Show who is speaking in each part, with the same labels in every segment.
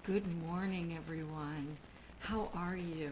Speaker 1: Good morning, everyone. How are you?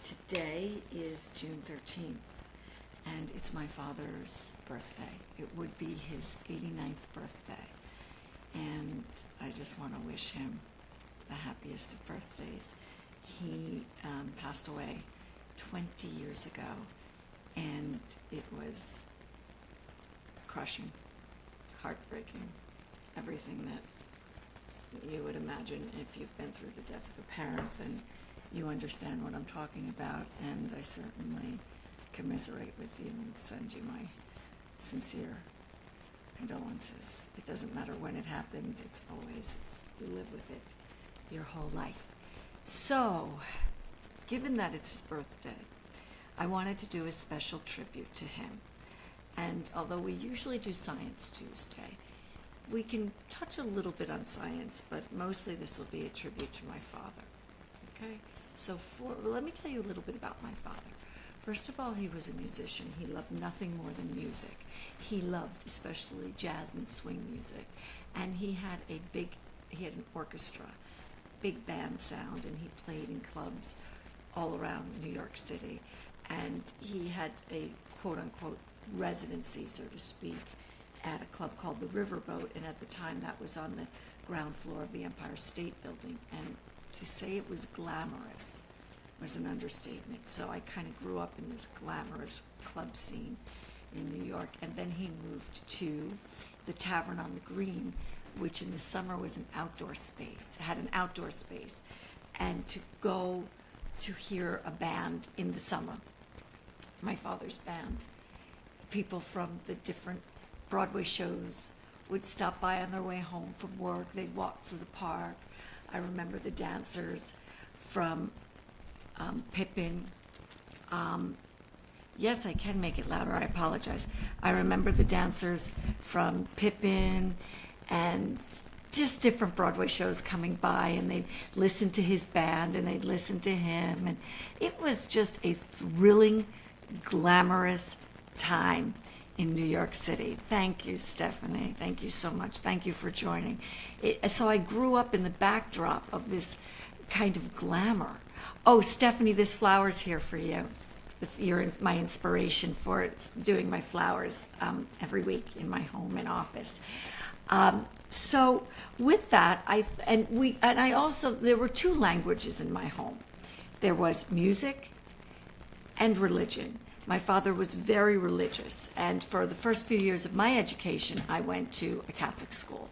Speaker 1: Today is June 13th, and it's my father's birthday. It would be his 89th birthday, and I just want to wish him the happiest of birthdays. He passed away 20 years ago, and it was crushing, heartbreaking, everything that you would imagine if you've been through the death of a parent, then you understand what I'm talking about, and I certainly commiserate with you and send you my sincere condolences. It doesn't matter when it happened, it's always, you live with it your whole life. So, given that it's his birthday, I wanted to do a special tribute to him. And although we usually do Science Tuesday, we can touch a little bit on science, but mostly this will be a tribute to my father. Okay? So let me tell you a little bit about my father. First of all, he was a musician. He loved nothing more than music. He loved especially jazz and swing music. And he had an orchestra, big band sound, and he played in clubs all around New York City. And he had a quote-unquote residency, so to speak, at a club called the Riverboat, and at the time that was on the ground floor of the Empire State Building. And to say it was glamorous was an understatement. So I kind of grew up in this glamorous club scene in New York. And then he moved to the Tavern on the Green, which in the summer was an outdoor space, had an outdoor space. And to go to hear a band in the summer, my father's band, people from the different Broadway shows would stop by on their way home from work. They'd walk through the park. I remember the dancers from Pippin. Yes, I can make it louder. I apologize. I remember the dancers from Pippin and just different Broadway shows coming by, and they'd listen to his band and they'd listen to him. And it was just a thrilling, glamorous time in New York City. Thank you, Stephanie. Thank you so much. Thank you for joining. So I grew up in the backdrop of this kind of glamour. Oh, Stephanie, this flower's here for you. You're my inspiration for doing my flowers every week in my home and office. So with that, there were two languages in my home. There was music and religion. My father was very religious, and for the first few years of my education, I went to a Catholic school,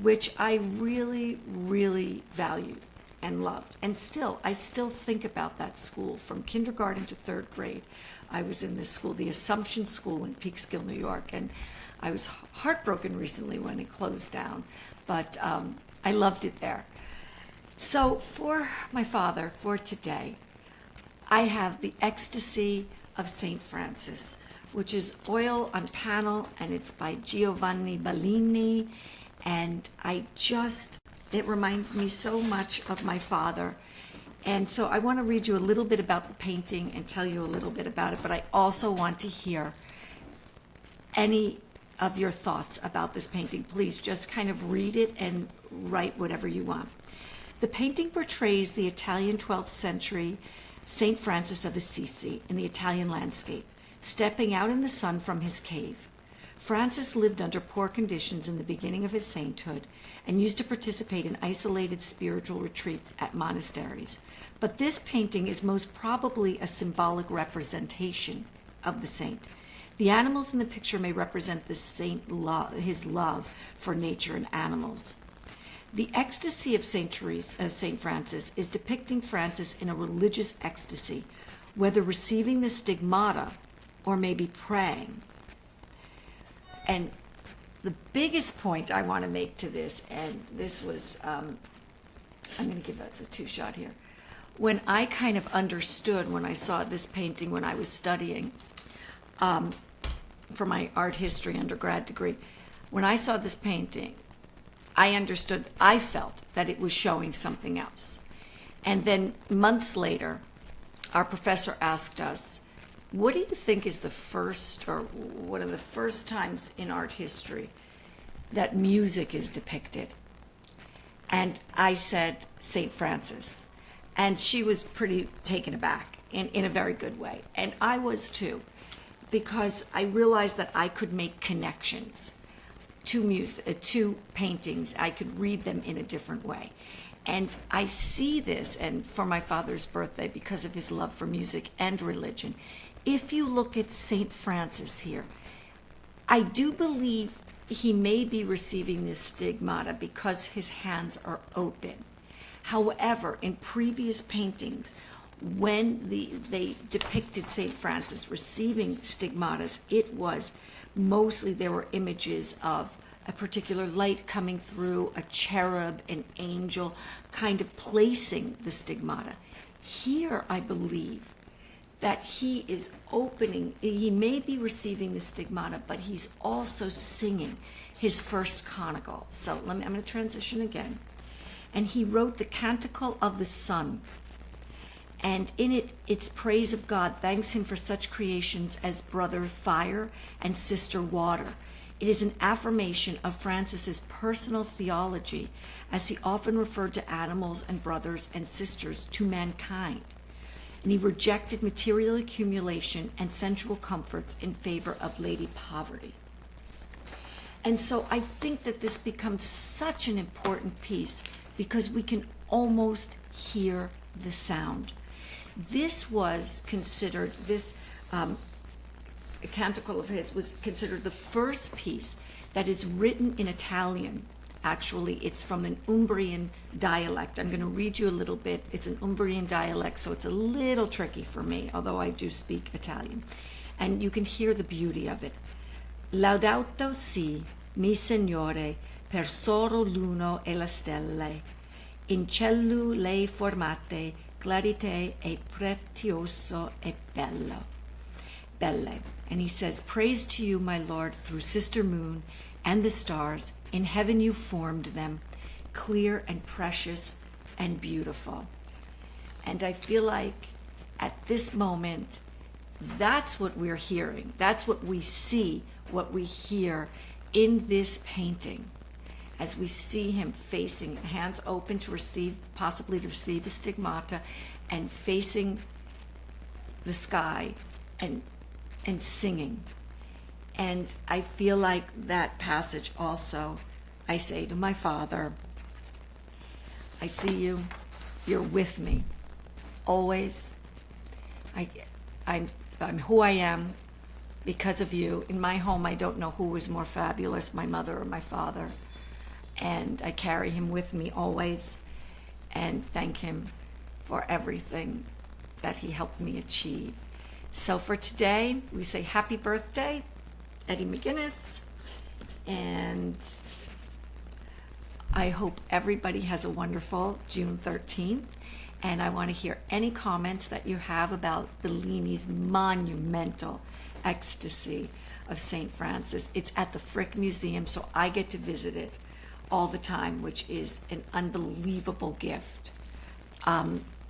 Speaker 1: which I really, really valued and loved. And I still think about that school. From kindergarten to third grade, I was in this school, the Assumption School in Peekskill, New York, and I was heartbroken recently when it closed down, but I loved it there. So for my father, for today, I have the Ecstasy of St. Francis, which is oil on panel, and it's by Giovanni Bellini, and it reminds me so much of my father. And so I want to read you a little bit about the painting and tell you a little bit about it, but I also want to hear any of your thoughts about this painting. Please just kind of read it and write whatever you want. The painting portrays the Italian 12th century St. Francis of Assisi in the Italian landscape, stepping out in the sun from his cave. Francis lived under poor conditions in the beginning of his sainthood and used to participate in isolated spiritual retreats at monasteries. But this painting is most probably a symbolic representation of the saint. The animals in the picture may represent the saint his love for nature and animals. The ecstasy of St. Francis is depicting Francis in a religious ecstasy, whether receiving the stigmata or maybe praying. And the biggest point I want to make to this, and this was, I'm going to give us a two-shot here. When I kind of understood, when I saw this painting when I was studying for my art history undergrad degree, when I saw this painting, I felt that it was showing something else. And then months later, our professor asked us, what do you think is the first, or one of the first times in art history that music is depicted? And I said St. Francis. And she was pretty taken aback in a very good way. And I was too, because I realized that I could make connections to music, to paintings. I could read them in a different way. And I see this, and for my father's birthday, because of his love for music and religion, if you look at St. Francis here, I do believe he may be receiving this stigmata because his hands are open. However, in previous paintings, when they depicted St. Francis receiving stigmatas, it was mostly, there were images of a particular light coming through, a cherub, an angel, kind of placing the stigmata. Here, I believe that he is opening, he may be receiving the stigmata, but he's also singing his first canticle. So I'm going to transition again. And he wrote the Canticle of the Sun. And in it, it's praise of God, thanks him for such creations as brother fire and sister water. It is an affirmation of Francis's personal theology, as he often referred to animals and brothers and sisters to mankind. And he rejected material accumulation and sensual comforts in favor of lady poverty. And so I think that this becomes such an important piece because we can almost hear the sound. This was considered, this canticle of his was considered the first piece that is written in Italian. Actually, it's from an Umbrian dialect. I'm going to read you a little bit. It's an Umbrian dialect, so it's a little tricky for me, although I do speak Italian. And you can hear the beauty of it. Laudato si, mi Signore, per solo l'uno e la stelle, in cielo le formate, clarite e prezioso e bello. Belle. And he says, praise to you, my Lord, through sister moon and the stars. In heaven you formed them, clear and precious and beautiful. And I feel like at this moment, that's what we're hearing. That's what we see, what we hear in this painting. As we see him facing, hands open to receive, possibly to receive a stigmata, and facing the sky and singing. And I feel like that passage also, I say to my Father, I see you, you're with me, always. I'm who I am because of you. In my home, I don't know who was more fabulous, my mother or my father. And I carry him with me always and thank him for everything that he helped me achieve. So for today, we say happy birthday, Eddie McGuinness, and I hope everybody has a wonderful June 13th, and I want to hear any comments that you have about Bellini's monumental ecstasy of St. Francis. It's at the Frick Museum, so I get to visit it all the time, which is an unbelievable gift.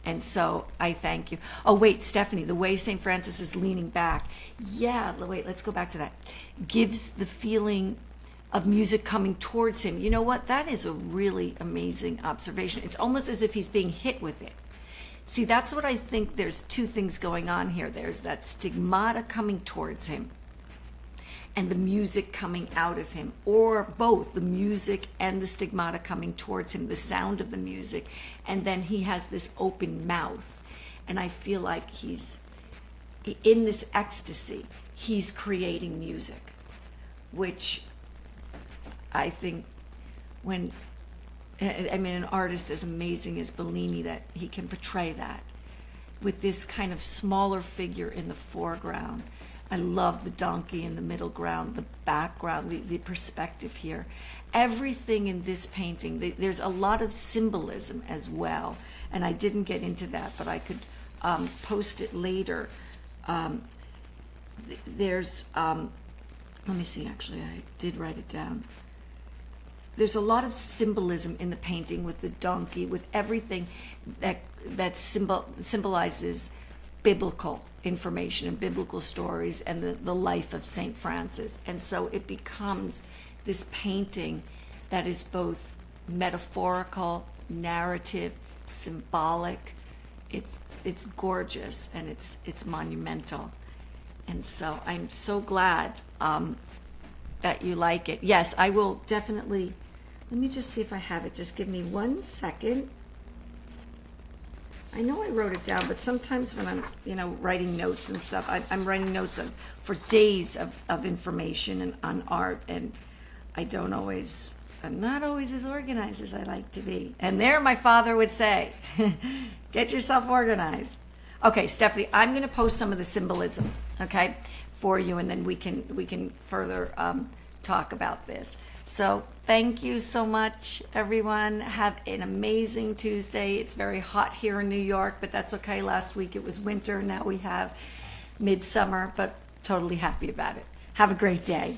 Speaker 1: And so I thank you. Oh, wait, Stephanie, the way St. Francis is leaning back. Yeah, wait, let's go back to that. Gives the feeling of music coming towards him. You know what? That is a really amazing observation. It's almost as if he's being hit with it. See, that's what I think. There's two things going on here. There's that stigmata coming towards him and the music coming out of him, or both, the music and the stigmata coming towards him, the sound of the music, and then he has this open mouth. And I feel like he's, in this ecstasy, he's creating music, which I think an artist as amazing as Bellini, that he can portray that with this kind of smaller figure in the foreground. I love the donkey in the middle ground, the background, the perspective here. Everything in this painting, there's a lot of symbolism as well. And I didn't get into that, but I could post it later. Let me see, actually, I did write it down. There's a lot of symbolism in the painting with the donkey, with everything that symbolizes biblical information and biblical stories and the life of St. Francis. And so it becomes this painting that is both metaphorical, narrative, symbolic. It's gorgeous, and it's monumental. And so I'm so glad that you like it. Yes, I will definitely. Let me just see if I have it. Just give me 1 second. I know I wrote it down, but sometimes when I'm, writing notes and stuff, I'm writing notes for days of information and on art, and I'm not always as organized as I like to be. And there my father would say, get yourself organized. Okay, Stephanie, I'm going to post some of the symbolism, okay, for you, and then we can further talk about this. So thank you so much, everyone. Have an amazing Tuesday. It's very hot here in New York, but that's okay. Last week it was winter. Now we have midsummer, but totally happy about it. Have a great day.